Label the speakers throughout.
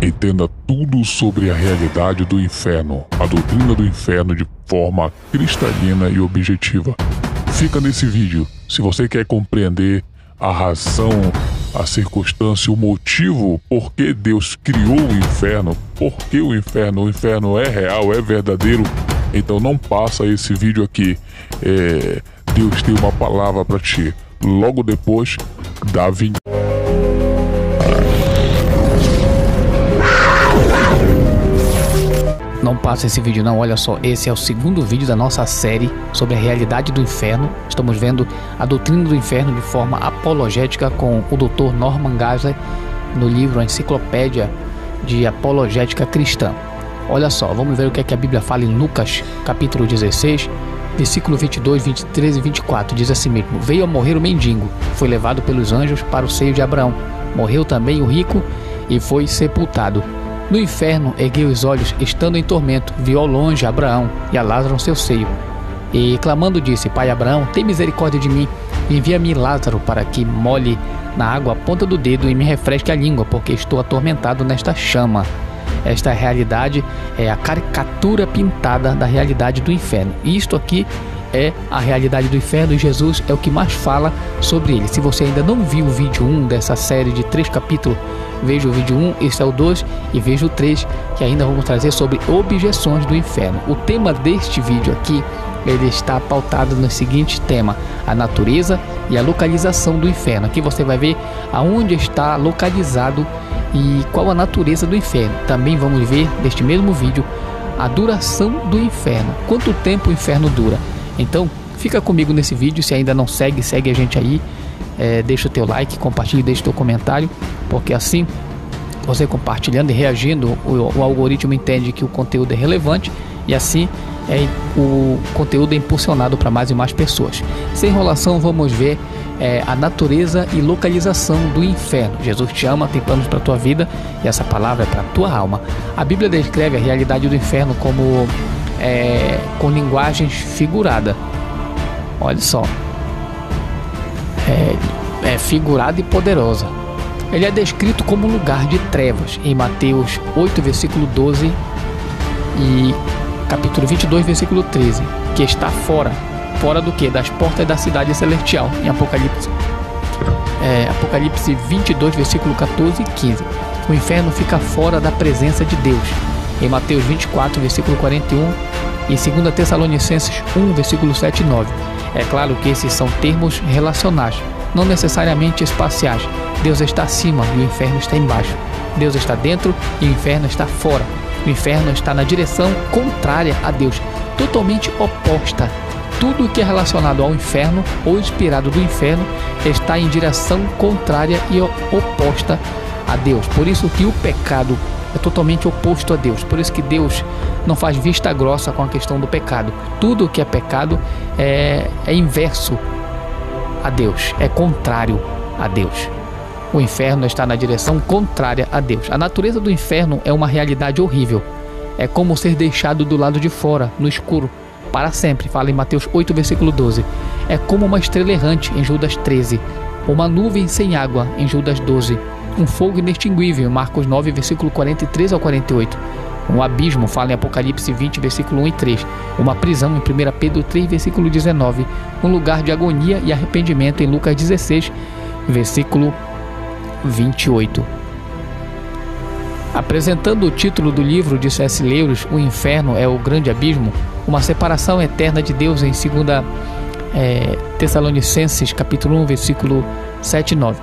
Speaker 1: Entenda tudo sobre a realidade do inferno, a doutrina do inferno de forma cristalina e objetiva. Fica nesse vídeo. Se você quer compreender a razão, a circunstância, o motivo por que Deus criou o inferno, por que o inferno é real, é verdadeiro, então não passa esse vídeo aqui. Deus tem uma palavra para ti. Logo depois da vinheta.
Speaker 2: Não passa esse vídeo não, olha só, esse é o segundo vídeo da nossa série sobre a realidade do inferno. Estamos vendo a doutrina do inferno de forma apologética com o Dr. Norman Geisler no livro A Enciclopédia de Apologética Cristã. Olha só, vamos ver o que é que a Bíblia fala em Lucas, capítulo 16, versículo 22, 23 e 24. Diz assim mesmo: veio a morrer o mendigo, foi levado pelos anjos para o seio de Abraão. Morreu também o rico e foi sepultado. No inferno ergueu os olhos, estando em tormento, viu ao longe Abraão e a Lázaro no seu seio. E clamando disse: Pai Abraão, tem misericórdia de mim, envia-me Lázaro para que molhe na água a ponta do dedo e me refresque a língua, porque estou atormentado nesta chama. Esta realidade é a caricatura pintada da realidade do inferno. E isto aqui é a realidade do inferno e Jesus é o que mais fala sobre ele. Se você ainda não viu o vídeo 1 dessa série de 3 capítulos, veja o vídeo 1, este é o 2 e veja o 3, que ainda vamos trazer sobre objeções do inferno. O tema deste vídeo aqui, ele está pautado no seguinte tema: a natureza e a localização do inferno. Aqui você vai ver aonde está localizado e qual a natureza do inferno. Também vamos ver neste mesmo vídeo a duração do inferno, quanto tempo o inferno dura. Então fica comigo nesse vídeo. Se ainda não segue, segue a gente aí, deixa o teu like, compartilhe, deixa o teu comentário, porque assim você compartilhando e reagindo, o algoritmo entende que o conteúdo é relevante e assim o conteúdo é impulsionado para mais e mais pessoas. Sem enrolação, vamos ver a natureza e localização do inferno. Jesus te ama, tem planos para a tua vida e essa palavra é para a tua alma. A Bíblia descreve a realidade do inferno como com linguagem figurada. Olha só, é figurada e poderosa. Ele é descrito como um lugar de trevas em Mateus 8, versículo 12 e capítulo 22, versículo 13, que está fora do que? Das portas da cidade celestial, em Apocalipse 22, versículo 14 e 15. O inferno fica fora da presença de Deus, em Mateus 24, versículo 41 e 2 Tessalonicenses 1, versículo 7 e 9. É claro que esses são termos relacionais, não necessariamente espaciais. Deus está acima e o inferno está embaixo. Deus está dentro e o inferno está fora. O inferno está na direção contrária a Deus, totalmente oposta. Tudo que é relacionado ao inferno ou inspirado do inferno está em direção contrária e oposta a Deus. Por isso que o pecado é totalmente oposto a Deus. Por isso que Deus não faz vista grossa com a questão do pecado. Tudo que é pecado é inverso a Deus, é contrário a Deus. O inferno está na direção contrária a Deus. A natureza do inferno é uma realidade horrível. É como ser deixado do lado de fora, no escuro, para sempre. Fala em Mateus 8, versículo 12. É como uma estrela errante, em Judas 13. Uma nuvem sem água, em Judas 12. Um fogo inextinguível, em Marcos 9, versículo 43 ao 48. Um abismo, fala em Apocalipse 20, versículo 1 e 3. Uma prisão, em 1 Pedro 3, versículo 19. Um lugar de agonia e arrependimento, em Lucas 16, versículo 28. Apresentando o título do livro de C.S. Lewis, O Inferno é o Grande Abismo, uma separação eterna de Deus, em 2 Tessalonicenses capítulo 1, versículo 7 e 9.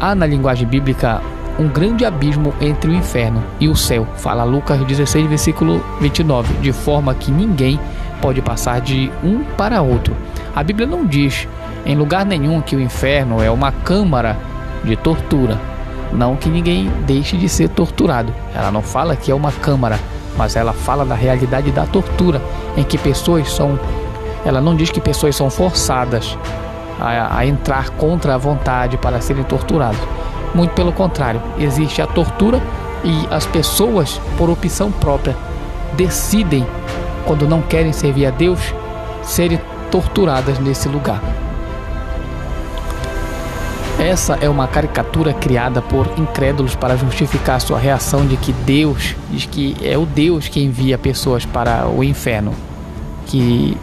Speaker 2: Há na linguagem bíblica um grande abismo entre o inferno e o céu, fala Lucas 16, versículo 29, de forma que ninguém pode passar de um para outro. A Bíblia não diz em lugar nenhum que o inferno é uma câmara de tortura, não que ninguém deixe de ser torturado. Ela não fala que é uma câmara, mas ela fala da realidade da tortura, em que ela não diz que pessoas são forçadas a entrar contra a vontade para serem torturados. Muito pelo contrário, existe a tortura e as pessoas, por opção própria, decidem, quando não querem servir a Deus, serem torturadas nesse lugar. Essa é uma caricatura criada por incrédulos para justificar sua reação de que Deus, diz que é o Deus que envia pessoas para o inferno, que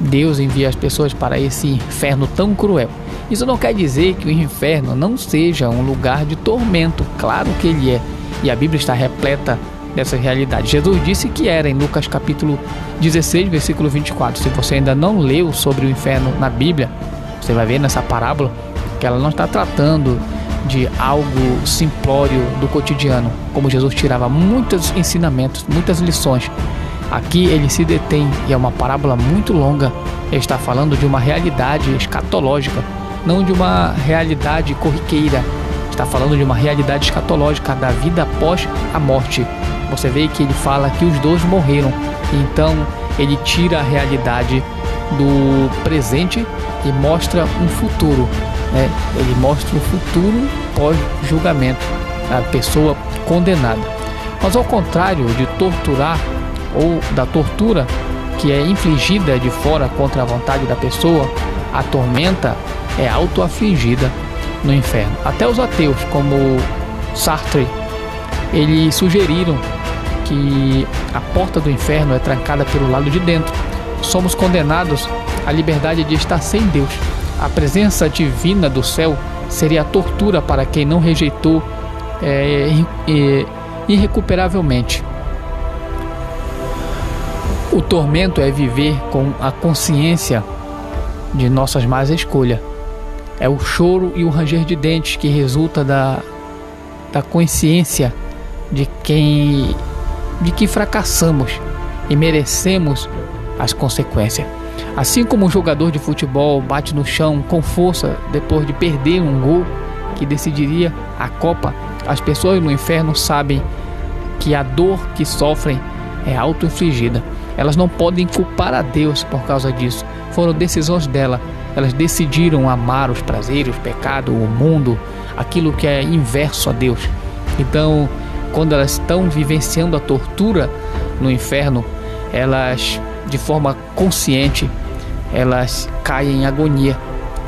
Speaker 2: Deus envia as pessoas para esse inferno tão cruel. Isso não quer dizer que o inferno não seja um lugar de tormento, claro que ele é, e a Bíblia está repleta dessa realidade. Jesus disse que era em Lucas capítulo 16, versículo 24. Se você ainda não leu sobre o inferno na Bíblia, você vai ver nessa parábola que ela não está tratando de algo simplório do cotidiano, como Jesus tirava muitos ensinamentos, muitas lições. Aqui ele se detém, e é uma parábola muito longa. Ele está falando de uma realidade escatológica, não de uma realidade corriqueira. Está falando de uma realidade escatológica da vida após a morte. Você vê que ele fala que os dois morreram, então ele tira a realidade do presente e mostra um futuro, né? Ele mostra o futuro pós-julgamento, a pessoa condenada. Mas ao contrário de torturar ou da tortura que é infligida de fora contra a vontade da pessoa, a tormenta é auto-afligida no inferno. Até os ateus, como Sartre, eles sugeriram que a porta do inferno é trancada pelo lado de dentro. Somos condenados à liberdade de estar sem Deus. A presença divina do céu seria a tortura para quem não rejeitou irrecuperavelmente. O tormento é viver com a consciência de nossas más escolhas. É o choro e o ranger de dentes que resulta da consciência de que fracassamos e merecemos as consequências. Assim como um jogador de futebol bate no chão com força depois de perder um gol que decidiria a Copa, as pessoas no inferno sabem que a dor que sofrem é auto-infligida. Elas não podem culpar a Deus por causa disso. Foram decisões dela. Elas decidiram amar os prazeres, o pecado, o mundo, aquilo que é inverso a Deus. Então, quando elas estão vivenciando a tortura no inferno, elas, de forma consciente, elas caem em agonia,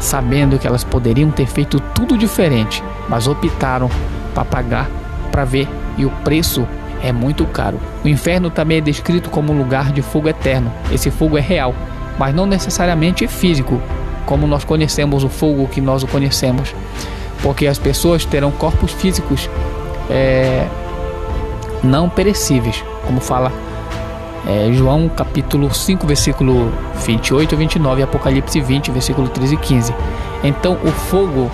Speaker 2: sabendo que elas poderiam ter feito tudo diferente, mas optaram para pagar, para ver, e o preço é muito caro. O inferno também é descrito como um lugar de fogo eterno. Esse fogo é real, mas não necessariamente físico, como nós conhecemos o fogo que nós o conhecemos, porque as pessoas terão corpos físicos não perecíveis, como fala João capítulo 5, versículo 28 e 29, Apocalipse 20, versículo 13 e 15. Então o fogo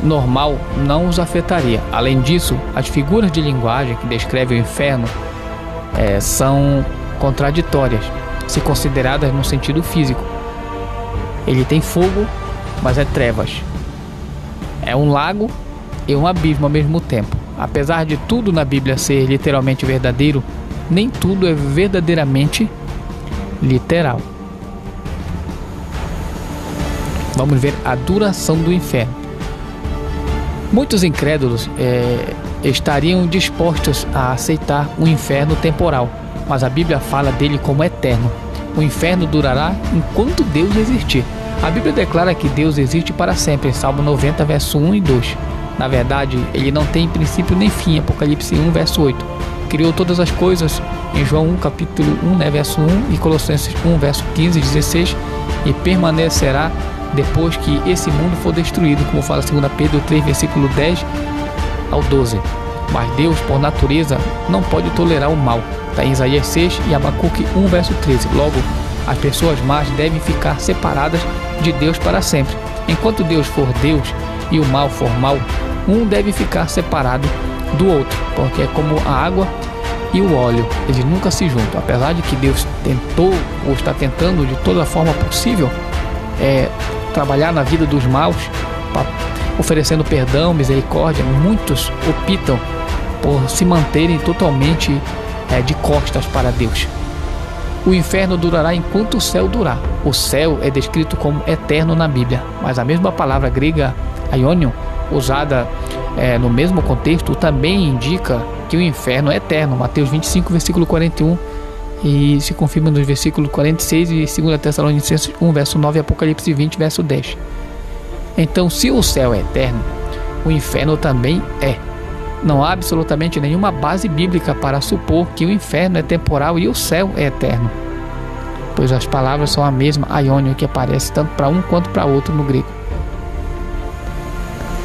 Speaker 2: normal não os afetaria. Além disso, as figuras de linguagem que descrevem o inferno são contraditórias, se consideradas no sentido físico. Ele tem fogo, mas é trevas. É um lago e um abismo ao mesmo tempo. Apesar de tudo na Bíblia ser literalmente verdadeiro, nem tudo é verdadeiramente literal. Vamos ver a duração do inferno. Muitos incrédulos estariam dispostos a aceitar um inferno temporal, mas a Bíblia fala dele como eterno. O inferno durará enquanto Deus existir. A Bíblia declara que Deus existe para sempre, em Salmo 90, verso 1 e 2. Na verdade, ele não tem princípio nem fim, Apocalipse 1, verso 8. Criou todas as coisas, em João 1, capítulo 1, verso 1, e Colossenses 1, verso 15 e 16, e permanecerá depois que esse mundo for destruído, como fala 2 Pedro 3, versículo 10 ao 12. Mas Deus, por natureza, não pode tolerar o mal. Está em Isaías 6 e Abacuque 1, verso 13. Logo, as pessoas más devem ficar separadas de Deus para sempre. Enquanto Deus for Deus e o mal for mal, um deve ficar separado do outro, porque é como a água e o óleo, eles nunca se juntam. Apesar de que Deus tentou ou está tentando de toda forma possível trabalhar na vida dos maus, oferecendo perdão, misericórdia, muitos optam por se manterem totalmente de costas para Deus. O inferno durará enquanto o céu durar. O céu é descrito como eterno na Bíblia, mas a mesma palavra grega aionion, usada no mesmo contexto, também indica que o inferno é eterno. Mateus 25, versículo 41, e se confirma nos versículos 46 e 2 Tessalonicenses 1, verso 9, e Apocalipse 20, verso 10. Então, se o céu é eterno, o inferno também é. Não há absolutamente nenhuma base bíblica para supor que o inferno é temporal e o céu é eterno, pois as palavras são a mesma, aiônio, que aparece tanto para um quanto para outro no grego.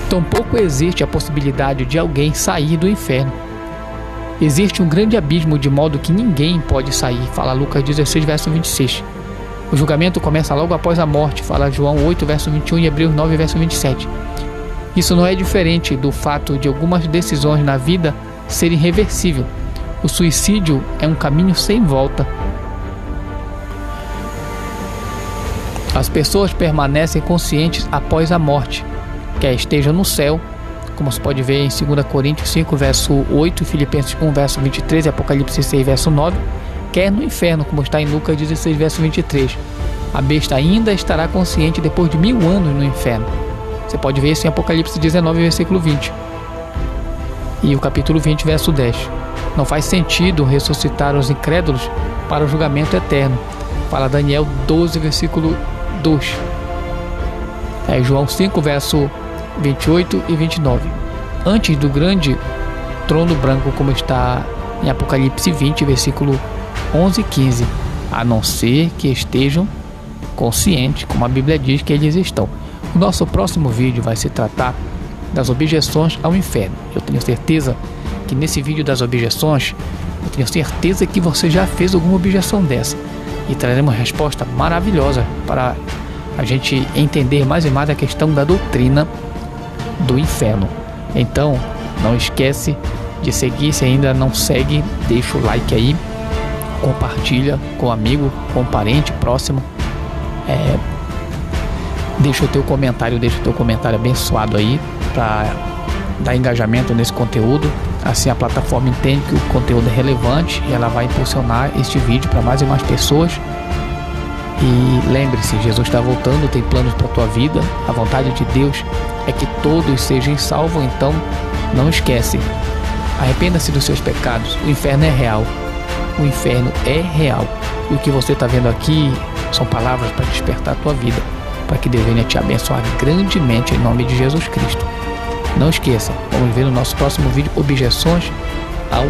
Speaker 2: Tampouco existe a possibilidade de alguém sair do inferno. Existe um grande abismo, de modo que ninguém pode sair, fala Lucas 16, verso 26. O julgamento começa logo após a morte, fala João 8, verso 21 e Hebreus 9, verso 27. Isso não é diferente do fato de algumas decisões na vida serem irreversíveis. O suicídio é um caminho sem volta. As pessoas permanecem conscientes após a morte, quer estejam no céu, como se pode ver em 2 Coríntios 5, verso 8, Filipenses 1, verso 23 e Apocalipse 6, verso 9, quer no inferno, como está em Lucas 16, verso 23. A besta ainda estará consciente depois de 1000 anos no inferno. Você pode ver isso em Apocalipse 19, versículo 20. E o capítulo 20, verso 10. Não faz sentido ressuscitar os incrédulos para o julgamento eterno. Fala Daniel 12, versículo 2. João 5, verso 28 e 29. Antes do grande trono branco, como está em Apocalipse 20, versículo 11 e 15. A não ser que estejam conscientes, como a Bíblia diz que eles estão. O nosso próximo vídeo vai se tratar das objeções ao inferno. Eu tenho certeza que nesse vídeo das objeções, eu tenho certeza que você já fez alguma objeção dessa. E traremos uma resposta maravilhosa para a gente entender mais e mais a questão da doutrina do inferno. Então, não esquece de seguir. Se ainda não segue, deixa o like aí, compartilha com um amigo, com um parente próximo. Deixa o teu comentário abençoado aí para dar engajamento nesse conteúdo. Assim a plataforma entende que o conteúdo é relevante e ela vai impulsionar este vídeo para mais e mais pessoas. E lembre-se, Jesus está voltando, tem planos para a tua vida. A vontade de Deus é que todos sejam salvos. Então não esquece, arrependa-se dos seus pecados. O inferno é real. O inferno é real. E o que você está vendo aqui são palavras para despertar a tua vida, para que Deus venha te abençoar grandemente em nome de Jesus Cristo. Não esqueça, vamos ver no nosso próximo vídeo objeções ao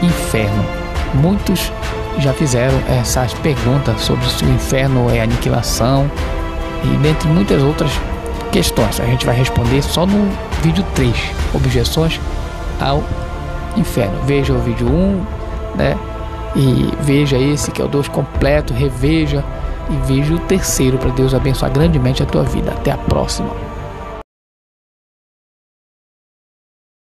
Speaker 2: inferno. Muitos já fizeram essas perguntas sobre se o inferno é aniquilação e dentre muitas outras questões. A gente vai responder só no vídeo 3, objeções ao inferno. Veja o vídeo 1, né? E veja esse que é o 2 completo, reveja e veja o terceiro para Deus abençoar grandemente a tua vida. Até a próxima.